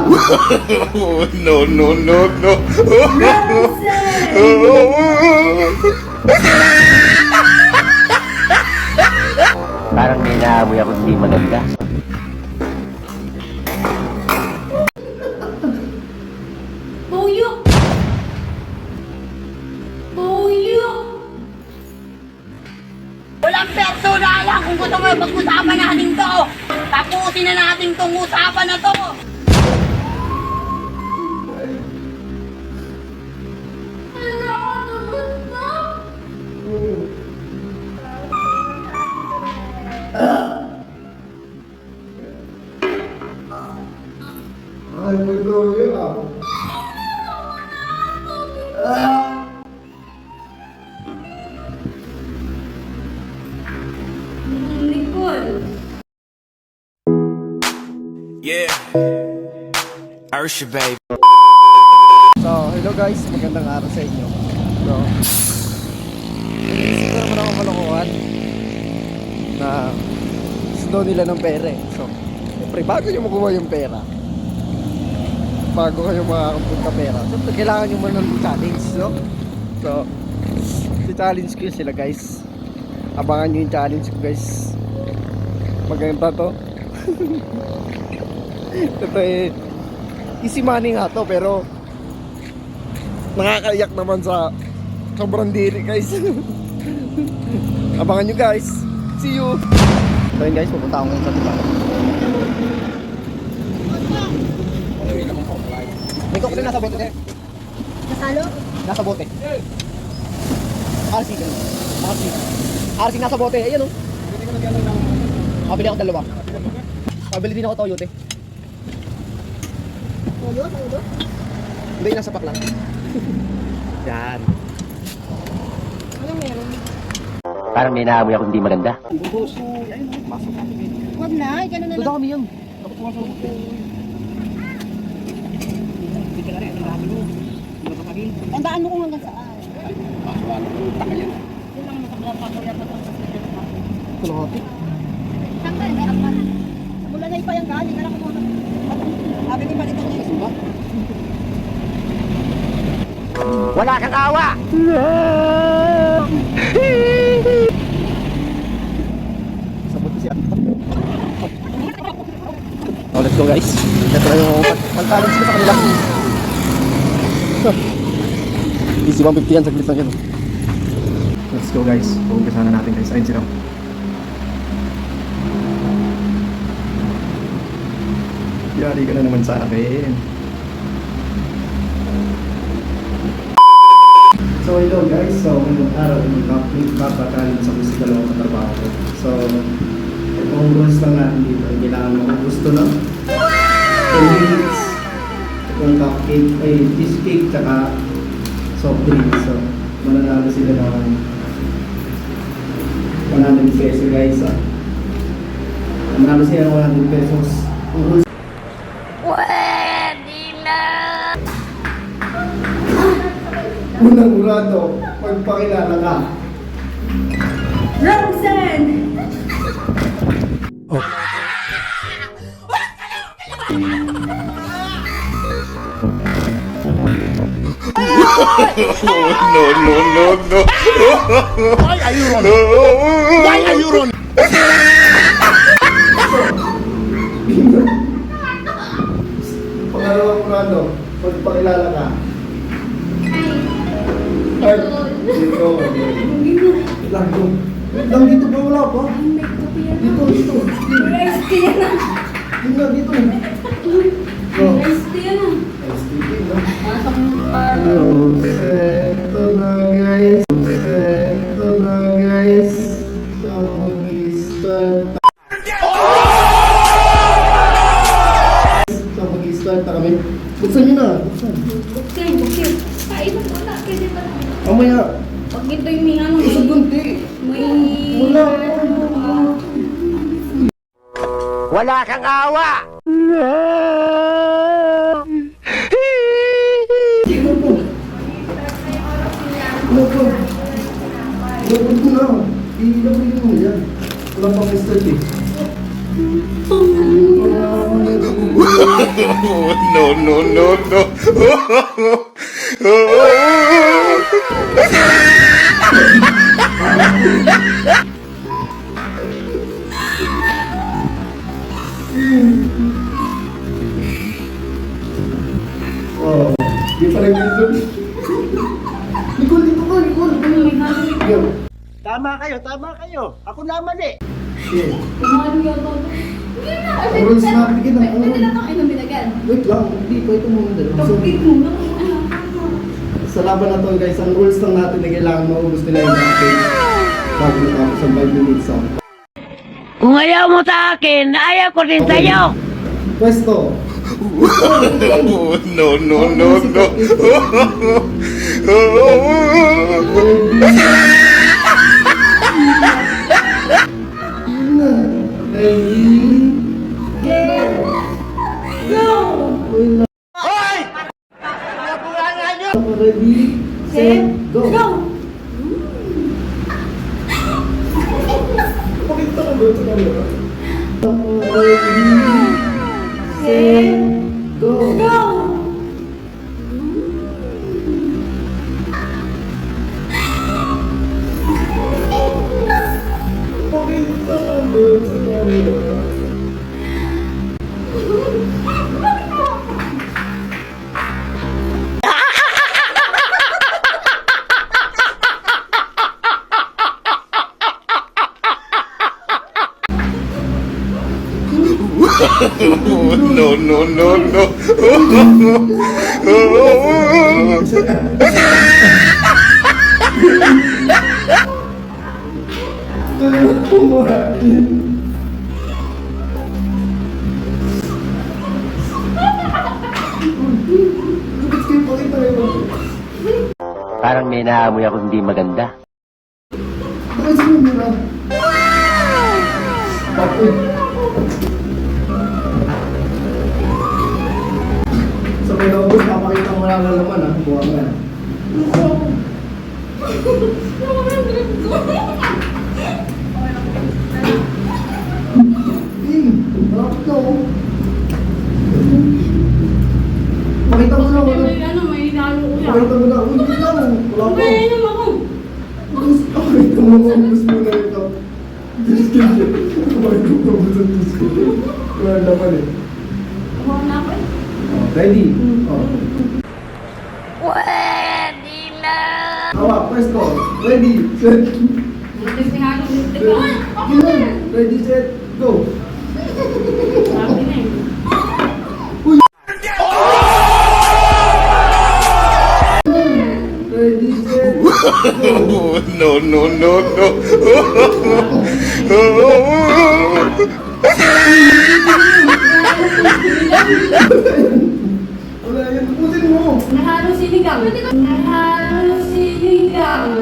No, no, no, no. Parang may naamoy ako hindi maganda. Buyok! Buyok! Walang personalan kung gusto mo pag-usapan natin to. Tapusin na natin tong usapan na to. Ay, may gawin ako. Nicole! Yeah. Ursha, baby. So, hello guys, magandang araw sa inyo. So, inisip ko naman ako malokohan na gusto nila ng pera eh. So, siyempre, bago nyo makuha yung pera, bago kayo makakapunta pera, siyempre, kailangan nyo man ng challenge, no? So, challenge ko sila guys. Abangan nyo yung challenge ko guys. Maganda to. Ito eh, easy money nga to, pero nakakaiyak naman sa sobrang diri guys. Abangan nyo guys. See you. So yun guys, pupunta ako ngayon sa diba. May cocktail nasa bote. Nasalo? Nasa bote. RC ganun. RC nasa bote. Ayan o. Pabili ako dalawa. Pabili din ako Toyota. Toyo? Hindi, nasa pack lang. Yan. Ano meron? Parang may naamoy ako hindi maganda. Huwag na, ikaw na Ito lang. kami yan. Tandaan mo kung hanggang saan. Kalahati. Saan may apat? Sa Bulanay pa yung galing. Kala ko mga sabi ni Palito niya. Sumba? Wala kang awa! Sabot siya. Oh, let's go guys. Ito na yung pag-balance ko sa kanila. Easy 150 yan, saglit lang yan. Let's go guys. Pumpisa na natin guys. Ayun sila. Yari ka na naman sa akin. So hello guys. So ngayong araw magpapatalin sa physical ako sa trabaho ko. So itong rules lang natin dito. Kailangan mo kung gusto na 10 minutes. Itong cupcake, ay cheesecake, tsaka soft drinks. So mananalo sila ng 100 pesos guys. Mananalo sila ng 100 pesos. Ang rules unang urado, magpakilala ka. Roxanne! No, no, no, no. Why are you running? Why are you running? Pangalawang urado, magpakilala ka. Ay, dito. Lang dito pa wala pa. Dito. Rice tea na. Dito, dito. Rice tea na. Ito na guys. Ito na guys. So, mag-start. So, mag-start na kami. Buksan nyo na. Buksan. Buksin. Kain mo na. Pwede ba? Mamaya. Pag ito yung may ano Usap gunti. may... Wala. Wala kang awa! Sino po? Ano po? Lagod ko na. Ilagay mo yan. Wala pang start eh. no, no, no, no. Oh, di pa rin dito. Likod, dito ka, likod. Yo. Tama kayo. Ako naman eh. Shit. Hindi na. Ang rules na, bigyan na. Pwede na itong inumilagan. Wait lang, hindi pa ito muna dalawa. So, Tupit mo na. sa laban na to guys, ang rules lang natin na kailangan maubos nila yung natin bago natapos ang 5 minutes song. Kung ayaw mo sa akin, ayaw ko din sa'yo. Pwesto. No, no, no, no. Ready, set, go! Pakita ka ba ito camera? Ready, set, go! Pakita ka ba ito camera? No, no, no, no. Parang may naamoy ako hindi maganda. Bakit sa camera? Bakit? Sa may naubos, papakita mo lang naman ha. Buha nga. Bakit ka oh? Pakita mo lang. May inalo ko yan. Pakita mo lang. Uy, hindi lang. Wala pa. Inom ako. Pakita mo lang. Ubus mo na ito. Diyos ka siya. Pakita mo lang. Diyos ka siya. Wala naman eh. Kumain na ako eh. Ready? Oh. Pwede na. Hawak, pwesto. Ready, set. Testing ako. Testing ako. Yun. Ready, set, go. Sabi na eh. Ready, set, go. No, no, no, no. Wala yan, tapusin mo. Nahalo sinigang. Nahalo sinigang.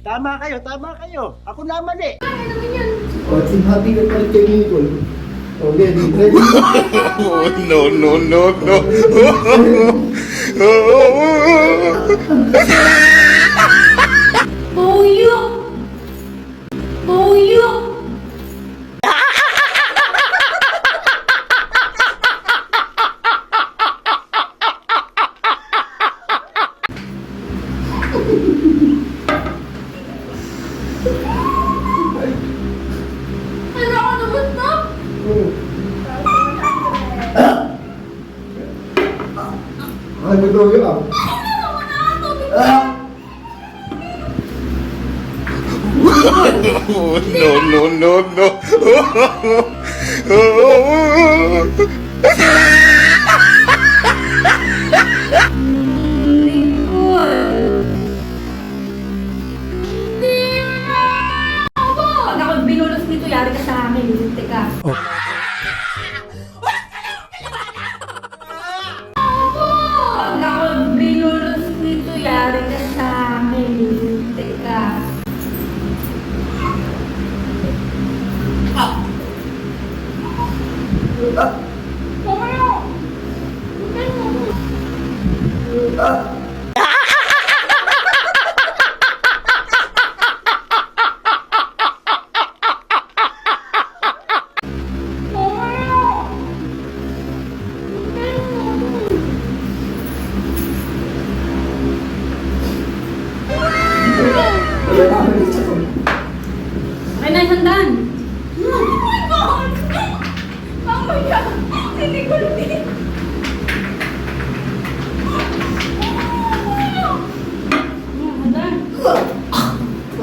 Tama kayo. Ako naman eh. O, sinhati ka palit kay Nicole. O, ready, ready. No, no, no, no. Buyo! Buyo! Ano ako naman na? Ano daw yun? No, no, no, no. Pag ako binulos nito, yari ka sa amin. Teka. Pag ako binulos nito, yari ka sa amin. Teka. Mamaya!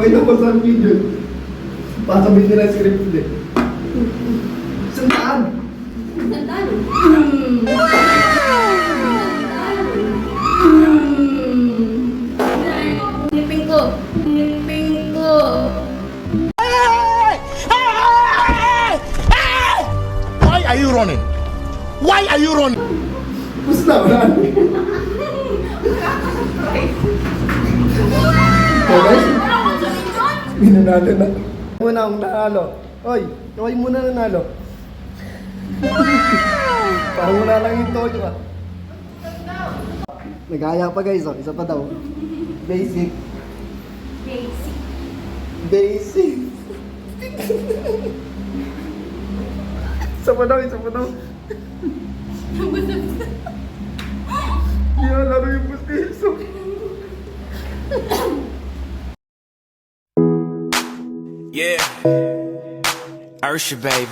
May napasan yun yun. Pasabit nila si Rip din. Sandaan! Niping ko. Niping ko. Why are you running? Why are you running? Basta, wala. So guys, minanalo na. Muna ang nanalo. Oy, kaway muna nanalo. Parang wala lang yung toyo ah. Nagaya pa guys oh, isa pa daw. Basic. Basic. Isa pa daw, isa pa daw. Yan, laro yung pustiso. Yeah, Ursha baby.